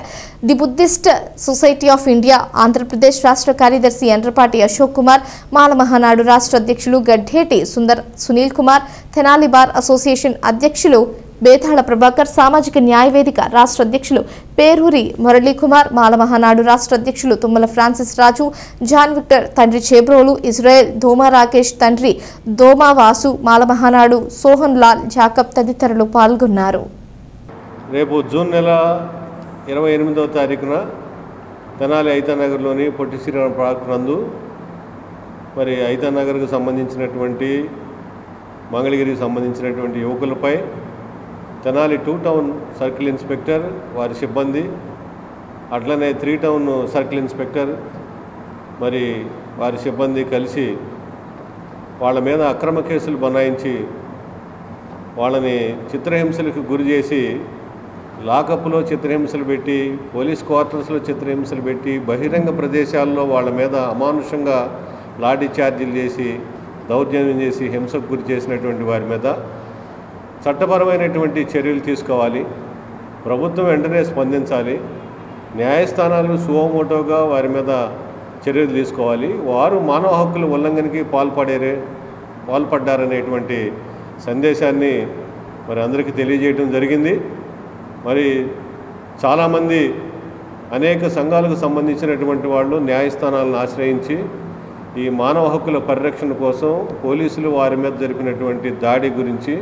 A: the Buddhist society of India Andhra Pradesh రాష్ట్ర కార్యదర్శి ఎండ్రపాటి అశోక్ కుమార్, మాల మహానాడు రాష్ట్ర అధ్యక్షులు గడ్డేటి సునీల్ కుమార్, తెనాలి బార్ అసోసియేషన్ అధ్యక్షులు బేతాళ ప్రభాకర్ సామాజిక న్యాయ వేదిక రాష్ట్ర అధ్యక్షులు పేరూరి మురళీకుమార్, మాల మహానాడు రాష్ట్ర అధ్యక్షులు తుమ్మల ఫ్రాన్సిస్ రాజు, జాన్ విక్టర్ తండ్రి చేబ్రోలు, ఇజ్రాయెల్ దోమా రాకేష్ తండ్రి దోమా వాసు, మాల మహానాడు సోహన్ లాల్ జాకబ్ తదితరులు పాల్గొన్నారు.
R: రేపు జూన్ నెల 28వ తారీఖున తెనాలి ఐతానగర్లోని పొట్టి శ్రీరామ పార్క్ నందు మరి ఐతానగర్కు సంబంధించినటువంటి మంగళగిరికి సంబంధించినటువంటి యువకులపై తెనాలి 2 టౌన్ సర్కిల్ ఇన్స్పెక్టర్ వారి సిబ్బంది అట్లనే 3 టౌన్ సర్కిల్ ఇన్స్పెక్టర్ మరి వారి సిబ్బంది కలిసి వాళ్ళ మీద అక్రమ కేసులు బనాయించి వాళ్ళని చిత్రహింసలకు గురి చేసి లాకప్లో చిత్రహింసలు పెట్టి పోలీస్ క్వార్టర్స్లో చిత్రహింసలు పెట్టి బహిరంగ ప్రదేశాల్లో వాళ్ళ మీద అమానుషంగా లాఠీ చార్జీలు చేసి దౌర్జన్యం చేసి హింసకు గురి చేసినటువంటి వారి మీద చట్టపరమైనటువంటి చర్యలు తీసుకోవాలి. ప్రభుత్వం వెంటనే స్పందించాలి. న్యాయస్థానాలు సువోమోటోగా వారి మీద చర్యలు తీసుకోవాలి. వారు మానవ హక్కుల ఉల్లంఘనకి పాల్పడ్డారనేటువంటి సందేశాన్ని మరి అందరికీ తెలియజేయడం జరిగింది. మరి చాలామంది అనేక సంఘాలకు సంబంధించినటువంటి వాళ్ళు న్యాయస్థానాలను ఆశ్రయించి ఈ మానవ హక్కుల పరిరక్షణ కోసం పోలీసులు వారి మీద జరిపినటువంటి దాడి గురించి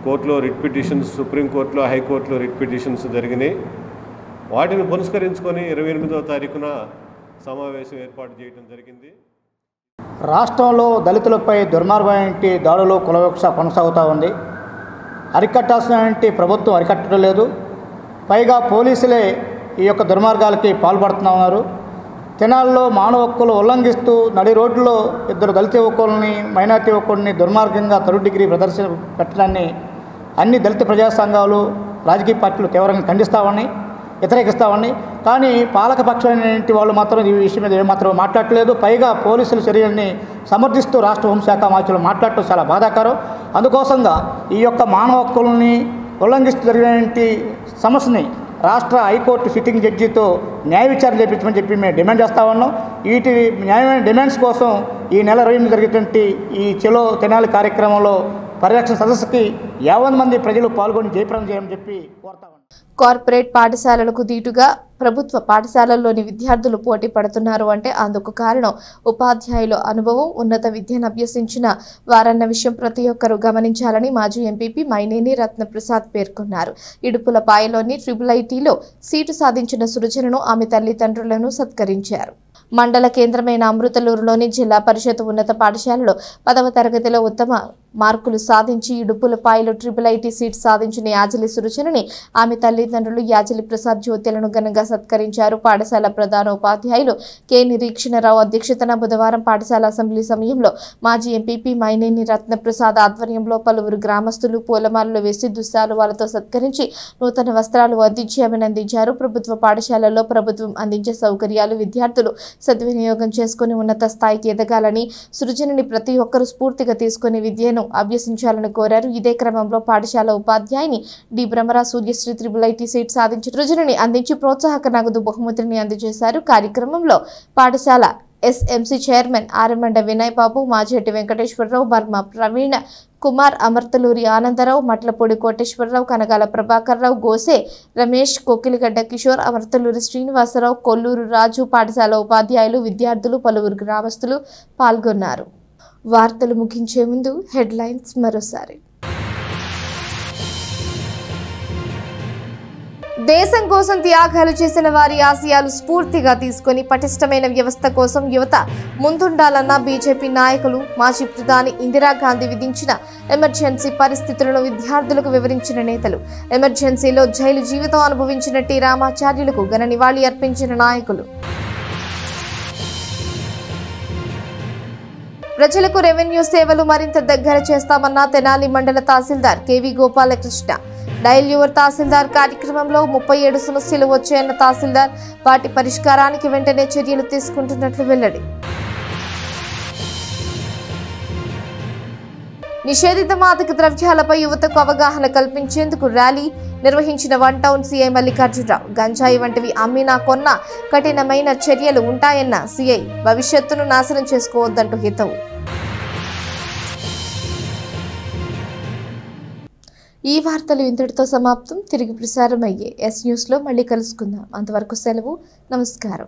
R: కోర్టులో రిట్ పిటిషన్స్, సుప్రీంకోర్టులో హైకోర్టులో రిట్ పిటిషన్స్ జరిగినాయి. వాటిని పురస్కరించుకొని 28వ తారీఖున సమావేశం ఏర్పాటు చేయడం జరిగింది.
S: రాష్ట్రంలో దళితులపై దుర్మార్గమైన దాడులు కులవివక్ష కొనసాగుతూ ఉంది. అరికట్టాల్సినటువంటి ప్రభుత్వం అరికట్టడం లేదు. పైగా పోలీసులే ఈ యొక్క దుర్మార్గాలకి పాల్పడుతున్నారు. తెనాల్లో మానవ హక్కులు ఉల్లంఘిస్తూ నడి రోడ్లో 2 దళిత యువకుల్ని మైనార్టీ యువకుల్ని దుర్మార్గంగా 3rd డిగ్రీ ప్రదర్శన పెట్టడాన్ని అన్ని దళిత ప్రజా సంఘాలు రాజకీయ పార్టీలు తీవ్రంగా ఖండిస్తామని వ్యతిరేకిస్తామని, కానీ పాలకపక్షమైనటువంటి వాళ్ళు మాత్రం ఈ విషయం మీద ఏమాత్రం మాట్లాడలేదు. పైగా పోలీసుల చర్యల్ని సమర్థిస్తూ రాష్ట్ర హోంశాఖ మంత్రులు మాట్లాడటం చాలా బాధాకరం. అందుకోసంగా ఈ యొక్క మానవ హక్కులని ఉల్లంఘిస్తూ జరిగినటువంటి సమస్యని రాష్ట్ర హైకోర్టు సిట్టింగ్ జడ్జితో న్యాయ విచారణ చేయించమని చెప్పి మేము డిమాండ్ చేస్తూ ఉన్నాం. వీటి న్యాయమైన డిమాండ్స్ కోసం ఈ నెల 28 జరిగేటువంటి ఈ చెలో తెనాలి కార్యక్రమంలో పరిరక్షణ సదస్సుకి 50 మంది ప్రజలు పాల్గొని జయప్రదం చేయమని చెప్పి కోరుతా ఉన్నాం.
A: కార్పొరేట్ పాఠశాలలకు దీటుగా ప్రభుత్వ పాఠశాలల్లోని విద్యార్థులు పోటీ పడుతున్నారు అంటే అందుకు కారణం ఉపాధ్యాయుల అనుభవం, ఉన్నత విద్యను అభ్యసించిన వారన్న విషయం ప్రతి ఒక్కరూ గమనించాలని మాజీ ఎంపీపీ మైనేని రత్నప్రసాద్ పేర్కొన్నారు. ఇడుపులపాయలోని IIITలో సీటు సాధించిన సృజనను ఆమె తల్లిదండ్రులను సత్కరించారు. మండల కేంద్రమైన అమృతలూరులోని జిల్లా పరిషత్ ఉన్నత పాఠశాలలో 10వ తరగతిలో ఉత్తమ మార్కులు సాధించి ఇడుపులపాయలో IIIT సీట్ సాధించిన యాజలి సృజనని ఆమె తల్లిదండ్రులు యాజలి ప్రసాద్ జ్యోతులను ఘనంగా సత్కరించారు. పాఠశాల ప్రధాన ఉపాధ్యాయులు కె నిరీక్షణరావు అధ్యక్షతన బుధవారం పాఠశాల అసెంబ్లీ సమయంలో మాజీ ఎంపీపీ మైనేని రత్నప్రసాద్ ఆధ్వర్యంలో పలువురు గ్రామస్తులు పూలమాలలు వేసి దుస్సాలువాలతో సత్కరించి నూతన వస్త్రాలు అందించి అభినందించారు. ప్రభుత్వ పాఠశాలల్లో ప్రభుత్వం అందించే సౌకర్యాలు విద్యార్థులు సద్వినియోగం చేసుకుని ఉన్నత స్థాయికి ఎదగాలని, సృజనని ప్రతి ఒక్కరూ స్ఫూర్తిగా తీసుకుని విద్యను అభ్యసించాలని కోరారు. ఇదే క్రమంలో పాఠశాల ఉపాధ్యాయుని D Bhramara Suryasri IIIT seat సాధించిన సృజనని అందించి ప్రోత్సాహక నగదు బహుమతిని అందజేశారు. కార్యక్రమంలో పాఠశాల SMC చైర్మన్ ఆరమండ వినయ్ బాబు, మాజేటి వెంకటేశ్వరరావు, బర్మా ప్రవీణ కుమార్, అమర్తలూరి ఆనందరావు, మట్లపూడి కోటేశ్వరరావు, కనగాల ప్రభాకర్రావు, గోసే రమేష్, కోకిలిగడ్డ కిషోర్, అమర్తలూరి శ్రీనివాసరావు, కొల్లూరు రాజు, పాఠశాల ఉపాధ్యాయులు, విద్యార్థులు, పలువురు గ్రామస్తులు పాల్గొన్నారు. వార్తలు ముగించే ముందు హెడ్లైన్స్ మరోసారి. దేశం కోసం త్యాగాలు చేసిన వారి ఆశయాలు స్ఫూర్తిగా తీసుకుని పటిష్టమైన వ్యవస్థ కోసం యువత ముందుండాలన్న బీజేపీ నాయకులు, మాజీ ప్రధాని ఇందిరాగాంధీ విధించిన ఎమర్జెన్సీ పరిస్థితులను విద్యార్థులకు వివరించిన నేతలు, ఎమర్జెన్సీలో జైలు జీవితం అనుభవించిన టి రామాచార్యులకు ఘన నివాళి అర్పించిన నాయకులు, ప్రజలకు రెవెన్యూ సేవలు మరింత దగ్గర చేస్తామన్న తెనాలి మండల తహసీల్దార్ కెవి గోపాలకృష్ణ. డయల్ యువర్ తహసీల్దార్ కార్యక్రమంలో 37 సమస్యలు వచ్చాయన్న తహసీల్దార్, వాటి పరిష్కారానికి వెంటనే చర్యలు తీసుకుంటున్నట్లు వెల్లడి. నిషేధిత మాదక ద్రవ్యాలపై యువతకు అవగాహన కల్పించేందుకు ర్యాలీ నిర్వహించిన 1 టౌన్ సీఐ మల్లికార్జునరావు. గంజాయి వంటివి అమ్మినా కొన్నా కఠినమైన చర్యలు ఉంటాయన్న సీఐ, భవిష్యత్తును నాశనం చేసుకోవద్దంటూ హితవు. ఈ వార్తలు ఇంతటితో సమాప్తం. తిరిగి ప్రసారం అయ్యే ఎస్ న్యూస్లో మళ్ళీ కలుసుకుందాం. అంతవరకు సెలవు. నమస్కారం.